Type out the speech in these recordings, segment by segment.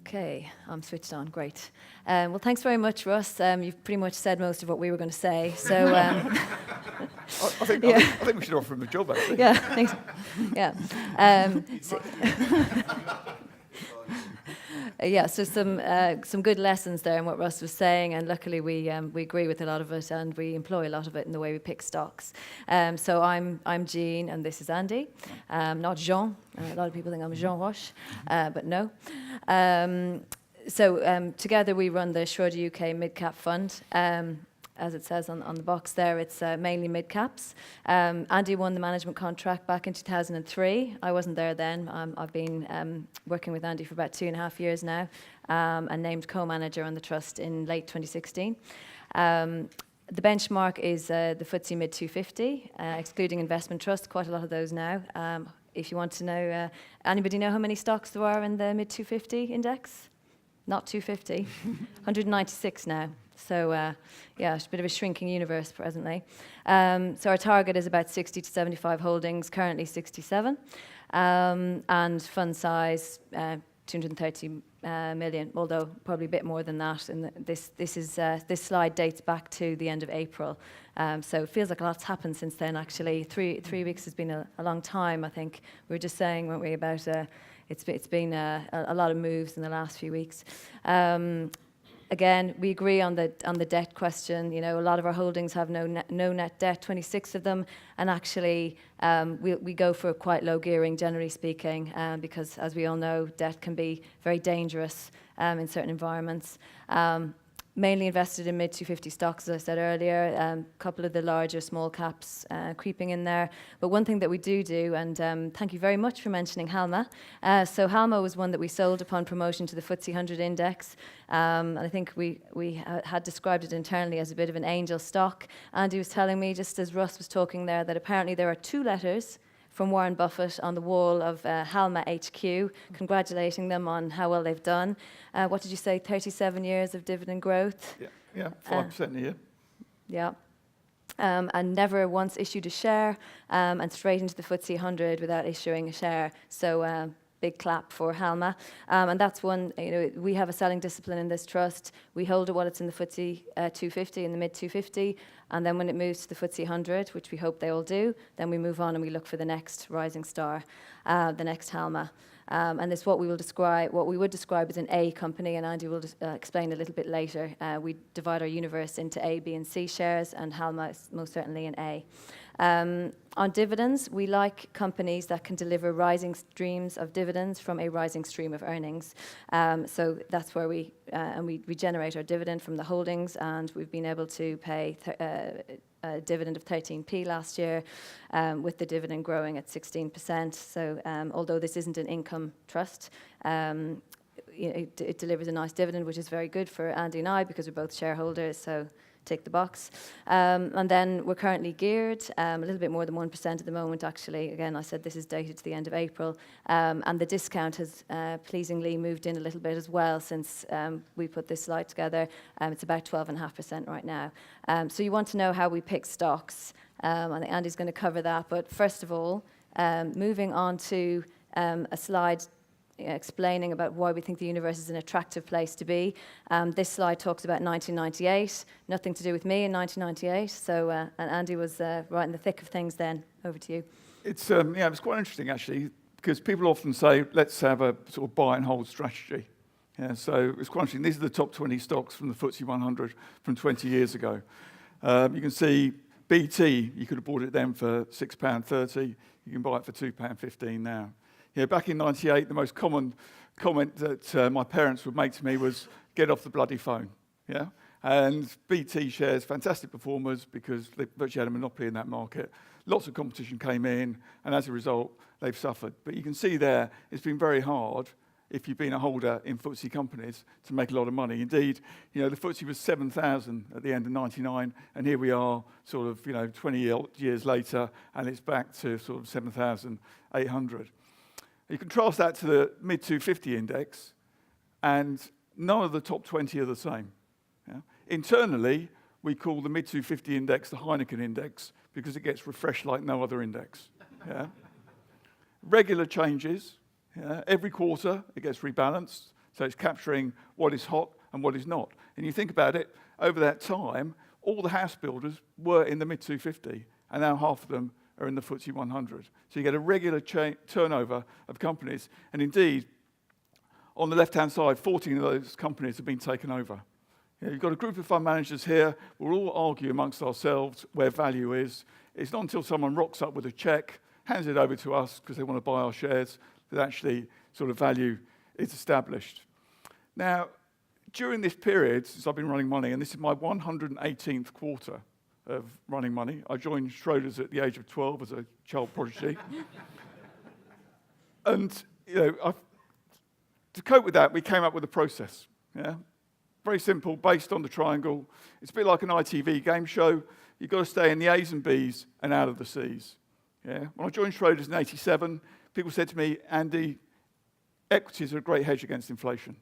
Okay, I'm switched on. Great. Well, thanks very much, Russ. You've pretty much said most of what we were going to say. So, I think we should offer him a job, actually. yeah, thanks. Yeah. So some good lessons there in what Russ was saying, and luckily we agree with a lot of it, and we employ a lot of it in the way we pick stocks. So I'm Jean, and this is Andy, not Jean. A lot of people think I'm Jean Roche, but no. Together we run the Schroders UK Mid-Cap Fund. As it says on the box there, it's mainly mid-caps. Andy won the management contract back in 2003. I wasn't there then. I've been working with Andy for about 2.5 years now, and named co-manager on the trust in late 2016. The benchmark is the FTSE Mid 250, excluding investment trusts, quite a lot of those now. If you want to know, anybody know how many stocks there are in the Mid 250 index? Not 250, 196 now. So it's a bit of a shrinking universe presently. So our target is about 60 to 75 holdings, currently 67. And fund size, 230 million, although probably a bit more than that. And this slide dates back to the end of April. So it feels like a lot's happened since then, actually. Three weeks has been a long time, I think. We were just saying, weren't we, about it's been a lot of moves in the last few weeks. Again, we agree on the debt question. You know, a lot of our holdings have no net debt, 26 of them, and actually we go for quite low gearing, generally speaking, because as we all know, debt can be very dangerous in certain environments. Mainly invested in mid 250 stocks, as I said earlier, a couple of the larger small caps creeping in there. But one thing that we do, and thank you very much for mentioning Halma. So Halma was one that we sold upon promotion to the FTSE 100 index. And I think we had described it internally as a bit of an angel stock. Andy was telling me, just as Russ was talking there, that apparently there are 2 letters from Warren Buffett on the wall of Halma HQ, congratulating them on how well they've done. What did you say, 37 years of dividend growth? Yeah, 5% a year. Yeah. And never once issued a share, and straight into the FTSE 100 without issuing a share. So big clap for Halma. And that's one, we have a selling discipline in this trust. We hold it while it's in the FTSE 250, in the mid 250. And then when it moves to the FTSE 100, which we hope they all do, then we move on and we look for the next rising star, the next Halma. And this what we would describe as an A company, and Andy will explain a little bit later. We divide our universe into A, B, and C shares, and Halma is most certainly an A. On dividends, we like companies that can deliver rising streams of dividends from a rising stream of earnings. So that's where we generate our dividend from the holdings, and we've been able to pay a dividend of 13p last year, with the dividend growing at 16%. So although this isn't an income trust, it delivers a nice dividend, which is very good for Andy and I because we're both shareholders. So tick the box. And then we're currently geared, a little bit more than 1% at the moment, actually. Again, I said this is dated to the end of April. And the discount has pleasingly moved in a little bit as well since we put this slide together. It's about 12.5% right now. So you want to know how we pick stocks. I think Andy's going to cover that. But first of all, moving on to a slide explaining about why we think the universe is an attractive place to be. This slide talks about 1998, nothing to do with me in 1998. So, and Andy was right in the thick of things then. Over to you. It's it's quite interesting actually, because people often say, let's have a sort of buy and hold strategy. Yeah, so it's quite interesting. These are the top 20 stocks from the FTSE 100 from 20 years ago. You can see BT, you could have bought it then for £6.30. You can buy it for £2.15 now. Yeah, back in '98, the most common comment that my parents would make to me was, get off the bloody phone. Yeah, and BT shares, fantastic performers because they virtually had a monopoly in that market. Lots of competition came in, and as a result, they've suffered. But you can see there, it's been very hard if you've been a holder in FTSE companies to make a lot of money. Indeed, the FTSE was 7,000 at the end of '99, and here we are sort of, 20 years later, and it's back to sort of 7,800. You contrast that to the mid 250 index, and none of the top 20 are the same. Yeah? Internally, we call the mid 250 index the Heineken index because it gets refreshed like no other index. Yeah? Regular changes. Yeah? Every quarter, it gets rebalanced. So it's capturing what is hot and what is not. And you think about it, over that time, all the house builders were in the mid-250, and now half of them are in the FTSE 100. So you get a regular turnover of companies. And indeed, on the left-hand side, 14 of those companies have been taken over. You've got a group of fund managers here. We'll all argue amongst ourselves where value is. It's not until someone rocks up with a check, hands it over to us because they want to buy our shares, that actually sort of value is established. Now, during this period, since I've been running money, and this is my 118th quarter of running money, I joined Schroders at the age of 12 as a child prodigy. And, to cope with that, we came up with a process. Yeah? Very simple, based on the triangle. It's a bit like an ITV game show. You've got to stay in the A's and B's and out of the C's. Yeah? When I joined Schroders in '87, people said to me, Andy, equities are a great hedge against inflation.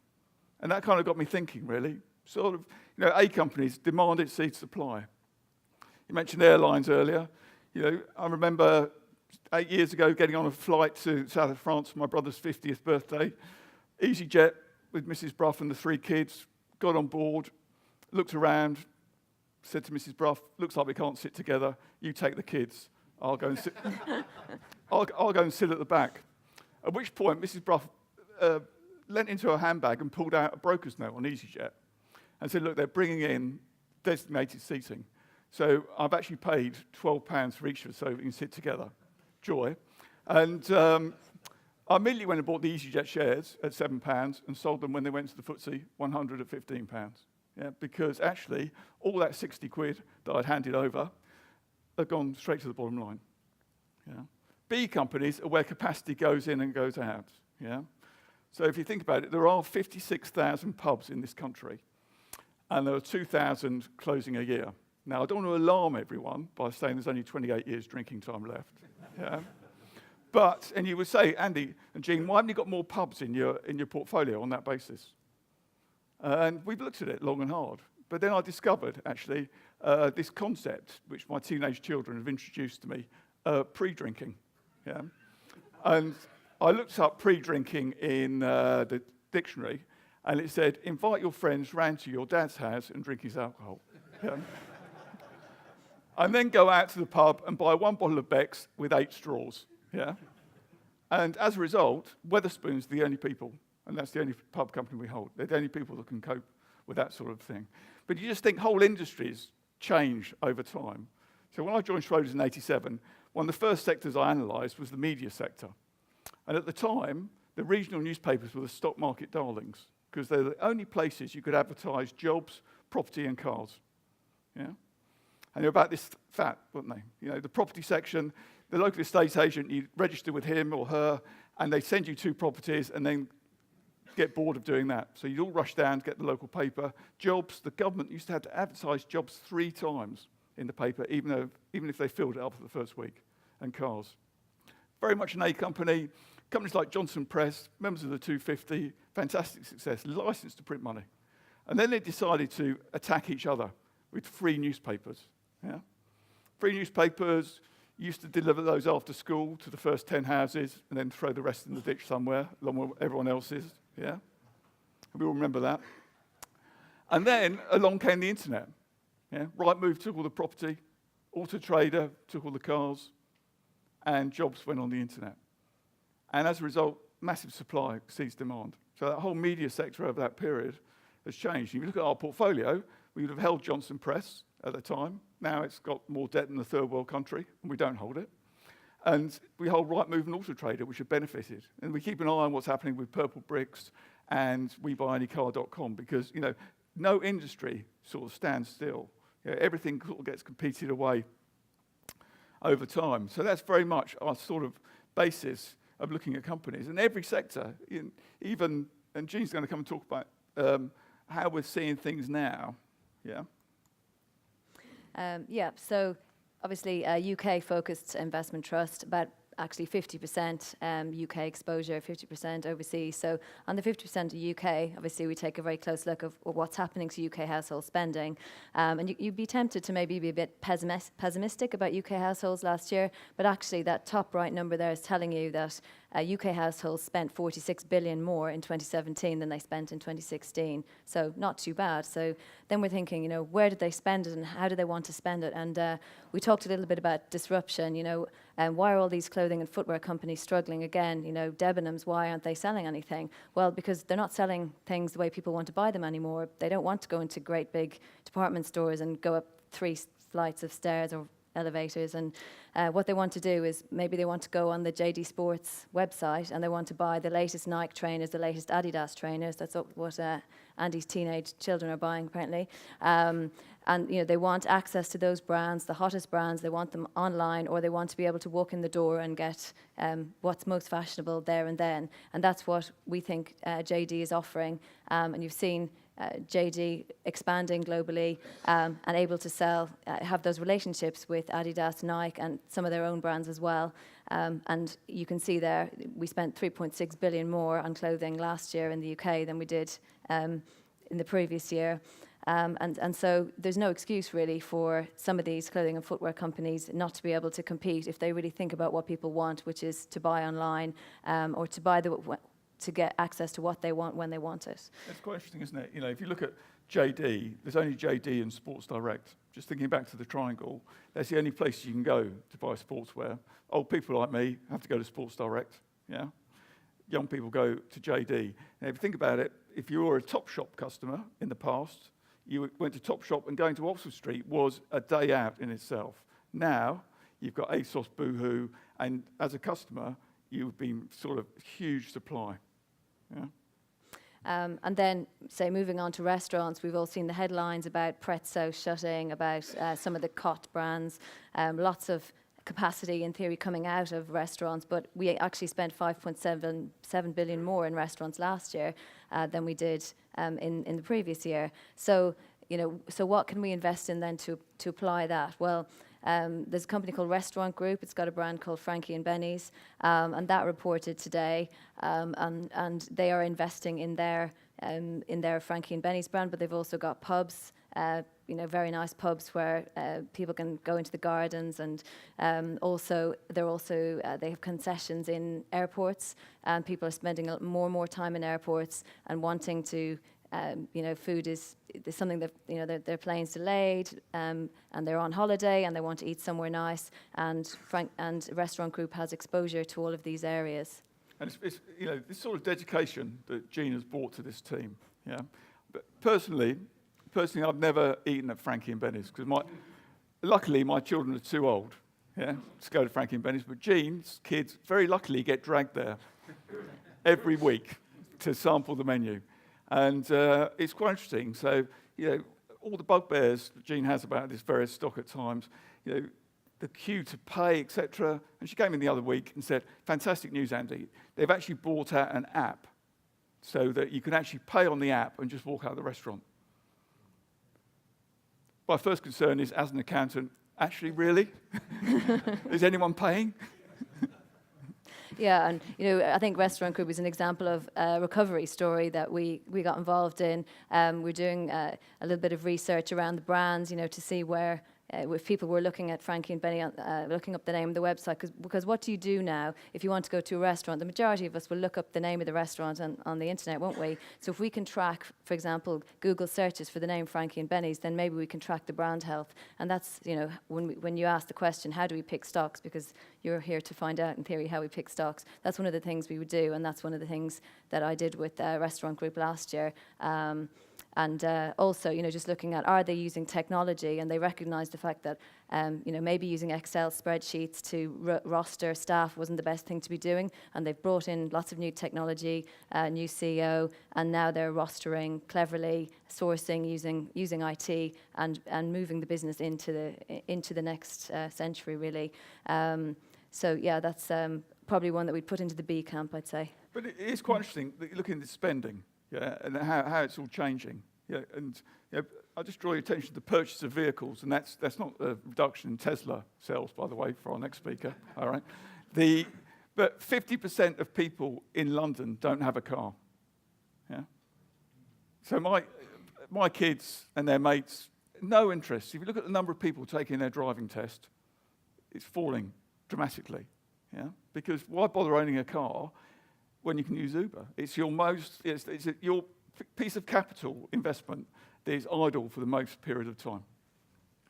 And that kind of got me thinking, really. Sort of, A companies demand exceeds supply. You mentioned airlines earlier. I remember 8 years ago getting on a flight to south of France for my brother's 50th birthday. EasyJet with Mrs. Brough and the 3 kids, got on board, looked around, said to Mrs. Brough, looks like we can't sit together. You take the kids. I'll go and sit. I'll go and sit at the back. At which point, Mrs. Brough leant into her handbag and pulled out a broker's note on EasyJet and said, look, they're bringing in designated seating. So I've actually paid £12 for each of us so we can sit together. Joy. And I immediately went and bought the EasyJet shares at £7 and sold them when they went to the FTSE 100 at £15. Yeah, because actually, all that 60 quid that I'd handed over had gone straight to the bottom line. Yeah. B companies are where capacity goes in and goes out. Yeah. So if you think about it, there are 56,000 pubs in this country, and there are 2,000 closing a year. Now, I don't want to alarm everyone by saying there's only 28 years drinking time left. Yeah. But, and you would say, Andy and Jean, why haven't you got more pubs in your portfolio on that basis? And we've looked at it long and hard. But then I discovered, actually, this concept, which my teenage children have introduced to me, pre-drinking. Yeah. And I looked up pre-drinking in the dictionary, and it said, invite your friends round to your dad's house and drink his alcohol. Yeah. And then go out to the pub and buy 1 bottle of Beck's with 8 straws. Yeah. And as a result, Wetherspoon's the only people, and that's the only pub company we hold. They're the only people that can cope with that sort of thing. But you just think whole industries change over time. So when I joined Schroders in '87, one of the first sectors I analysed was the media sector. And at the time, the regional newspapers were the stock market darlings, because they're the only places you could advertise jobs, property, and cars. Yeah? And they're about this fat, weren't they? The property section, the local estate agent, you register with him or her, and they send you 2 properties, and then get bored of doing that. So you'd all rush down to get the local paper. Jobs, the government used to have to advertise jobs 3 times in the paper, even if they filled it up for the first week. And cars. Very much an A company. Companies like Johnson Press, members of the 250, fantastic success, licensed to print money. And then they decided to attack each other with free newspapers. Yeah? Free newspapers, used to deliver those after school to the first 10 houses and then throw the rest in the ditch somewhere, along with everyone else's. Yeah? We all remember that. And then along came the internet. Yeah? Rightmove took all the property, Auto Trader took all the cars, and jobs went on the internet. And as a result, massive supply exceeds demand. So that whole media sector over that period has changed. If you look at our portfolio, we would have held Johnson Press at the time. Now it's got more debt than a third world country, and we don't hold it. And we hold Rightmove and Auto Trader, which have benefited. And we keep an eye on what's happening with Purple Bricks and WeBuyAnyCar.com, because no industry sort of stands still. Everything sort of gets competed away over time. So that's very much our sort of basis of looking at companies. And every sector, and Jean's going to come and talk about how we're seeing things now. Yeah. So obviously a UK-focused investment trust. About actually 50% UK exposure, 50% overseas. So on the 50% of UK, obviously we take a very close look of what's happening to UK household spending. And you'd be tempted to maybe be a bit pessimistic about UK households last year, but actually that top right number there is telling you that UK households spent 46 billion more in 2017 than they spent in 2016. So not too bad. So then we're thinking, you know, where did they spend it and how do they want to spend it? And we talked a little bit about disruption, you know, and why are all these clothing and footwear companies struggling again? You know, Debenhams, why aren't they selling anything? Well, because they're not selling things the way people want to buy them anymore. They don't want to go into great big department stores and go up 3 flights of stairs or elevators, and what they want to do is maybe they want to go on the JD Sports website and they want to buy the latest Nike trainers, the latest Adidas trainers. That's what Andy's teenage children are buying apparently. And you know, they want access to those brands, the hottest brands. They want them online, or they want to be able to walk in the door and get what's most fashionable there and then. And that's what we think JD is offering. And you've seen JD expanding globally and able to sell, have those relationships with Adidas, Nike, and some of their own brands as well. And you can see there, we spent 3.6 billion more on clothing last year in the UK than we did in the previous year. And so there's no excuse really for some of these clothing and footwear companies not to be able to compete if they really think about what people want, which is to buy online or to get access to what they want when they want it. It's quite interesting, isn't it? You know, if you look at JD, there's only JD and Sports Direct. Just thinking back to the triangle, that's the only place you can go to buy sportswear. Old people like me have to go to Sports Direct, yeah? Young people go to JD. Now, if you think about it, if you were a Topshop customer in the past, you went to Topshop and going to Oxford Street was a day out in itself. Now, you've got ASOS, Boohoo, and as a customer, you've been sort of huge supply. Yeah. And then, say, moving on to restaurants, we've all seen the headlines about Prezzo shutting, about some of the Cot brands, lots of capacity in theory coming out of restaurants, but we actually spent 5.7 billion more in restaurants last year than we did in the previous year. So, you know, so what can we invest in then to apply that? Well, there's a company called Restaurant Group. It's got a brand called Frankie and Benny's, and that reported today, and they are investing in their Frankie and Benny's brand, but they've also got pubs, you know, very nice pubs where people can go into the gardens, and they have concessions in airports, and people are spending more and more time in airports and wanting to. You know, food is something that, you know, their planes delayed, and they're on holiday and they want to eat somewhere nice. And Restaurant Group has exposure to all of these areas. And it's you know, this sort of dedication that Jean has brought to this team. Yeah, but personally, I've never eaten at Frankie and Benny's because luckily my children are too old, yeah, to go to Frankie and Benny's. But Jean's kids very luckily get dragged there every week to sample the menu. And it's quite interesting. So, you know, all the bugbears that Jean has about this various stock at times, you know, the queue to pay, etc. And she came in the other week and said, fantastic news, Andy. They've actually brought out an app so that you can actually pay on the app and just walk out of the restaurant. My first concern is, as an accountant, actually, really? Is anyone paying? Yeah, and you know, I think Restaurant Group is an example of a recovery story that we got involved in. We're doing a little bit of research around the brands, you know, to see where if people were looking at Frankie and Benny, looking up the name of the website, because what do you do now if you want to go to a restaurant? The majority of us will look up the name of the restaurant on the internet, won't we? So if we can track, for example, Google searches for the name Frankie and Benny's, then maybe we can track the brand health. And that's, you know, when you ask the question, how do we pick stocks? Because you're here to find out, in theory, how we pick stocks. That's one of the things we would do, and that's one of the things that I did with Restaurant Group last year. And also, you know, just looking at, are they using technology? And they recognize the fact that, you know, maybe using Excel spreadsheets to roster staff wasn't the best thing to be doing. And they've brought in lots of new technology, new CEO, and now they're rostering cleverly, sourcing using IT, and moving the business into the next century, really. So yeah, that's probably one that we'd put into the B camp, I'd say. But it is quite interesting that you're looking at the spending. Yeah, and how it's all changing. Yeah, and you know, I'll just draw your attention to the purchase of vehicles, and that's not a reduction in Tesla sales, by the way, for our next speaker. All right, but 50% of people in London don't have a car. Yeah. So my kids and their mates, no interest. If you look at the number of people taking their driving test, it's falling dramatically. Yeah, because why bother owning a car when you can use Uber? It's your your piece of capital investment that is idle for the most period of time.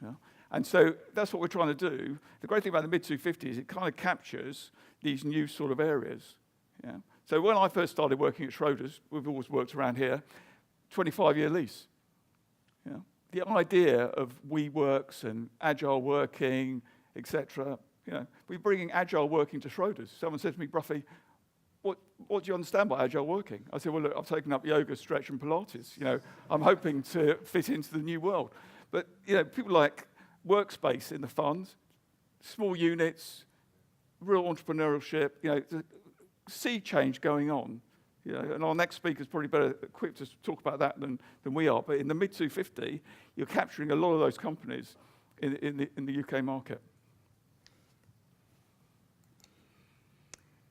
Yeah? And so that's what we're trying to do. The great thing about the mid-250 is it kind of captures these new sort of areas. Yeah? So when I first started working at Schroders, we've always worked around here, 25-year lease. Yeah? The idea of WeWorks and agile working, etc. We're bringing agile working to Schroders. Someone said to me, Broughy, what do you understand by agile working? I said, well, look, I've taken up yoga, stretch, and Pilates. I'm hoping to fit into the new world. But, people like workspace in the fund, small units, real entrepreneurship, sea change going on. And our next speaker is probably better equipped to talk about that than we are. But in the mid-250, you're capturing a lot of those companies in the UK market.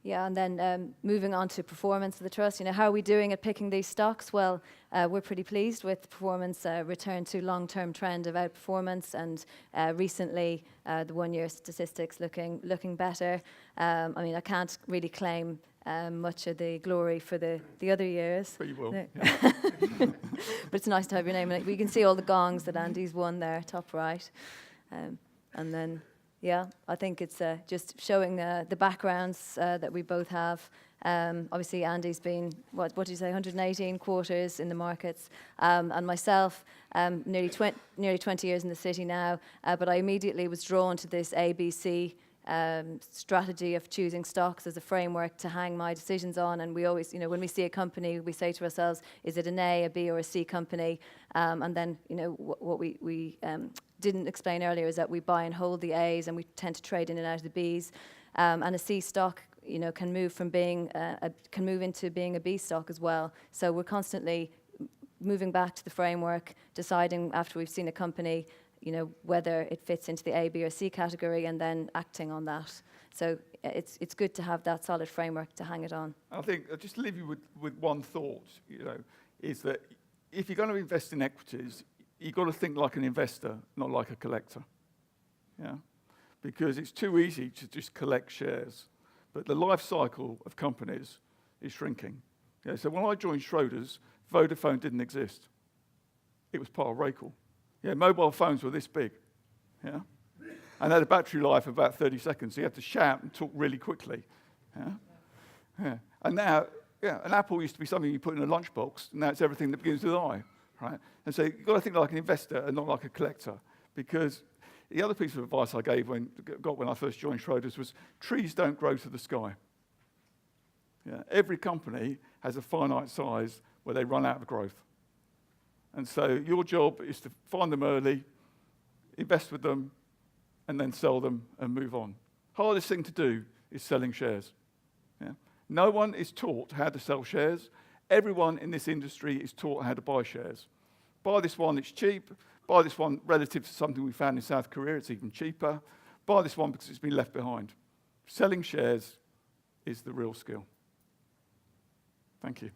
Yeah, and then moving on to performance of the trust, how are we doing at picking these stocks? Well, we're pretty pleased with the performance return to long-term trend of outperformance, and recently the one-year statistics looking better. I can't really claim much of the glory for the other years. But you will. No. Yeah. But it's nice to have your name in it. We can see all the gongs that Andy's won there, top right. And then... yeah, I think it's just showing the backgrounds that we both have. Obviously, Andy's been, what did you say, 118 quarters in the markets, and myself, nearly 20 years in the city now, but I immediately was drawn to this ABC strategy of choosing stocks as a framework to hang my decisions on. And we always, when we see a company, we say to ourselves, is it an A, a B, or a C company? And then, what we didn't explain earlier is that we buy and hold the A's, and we tend to trade in and out of the B's. And a C stock, can move from being can move into being a B stock as well. So we're constantly moving back to the framework, deciding after we've seen a company, whether it fits into the A, B, or C category, and then acting on that. So it's good to have that solid framework to hang it on. I think I'll just leave you with one thought, is that if you're going to invest in equities, you've got to think like an investor, not like a collector. Yeah? Because it's too easy to just collect shares. But the life cycle of companies is shrinking. Yeah, so when I joined Schroders, Vodafone didn't exist. It was part of Racal. Yeah, mobile phones were this big. Yeah? And had a battery life of about 30 seconds. So you had to shout and talk really quickly. Yeah? Yeah. And now, an apple used to be something you put in a lunchbox, and now it's everything that begins with I. Right? And so you've got to think like an investor and not like a collector. Because the other piece of advice I when I first joined Schroders was trees don't grow to the sky. Yeah? Every company has a finite size where they run out of growth. And so your job is to find them early, invest with them, and then sell them and move on. Hardest thing to do is selling shares. Yeah? No one is taught how to sell shares. Everyone in this industry is taught how to buy shares. Buy this one, it's cheap. Buy this one relative to something we found in South Korea, it's even cheaper. Buy this one because it's been left behind. Selling shares is the real skill. Thank you.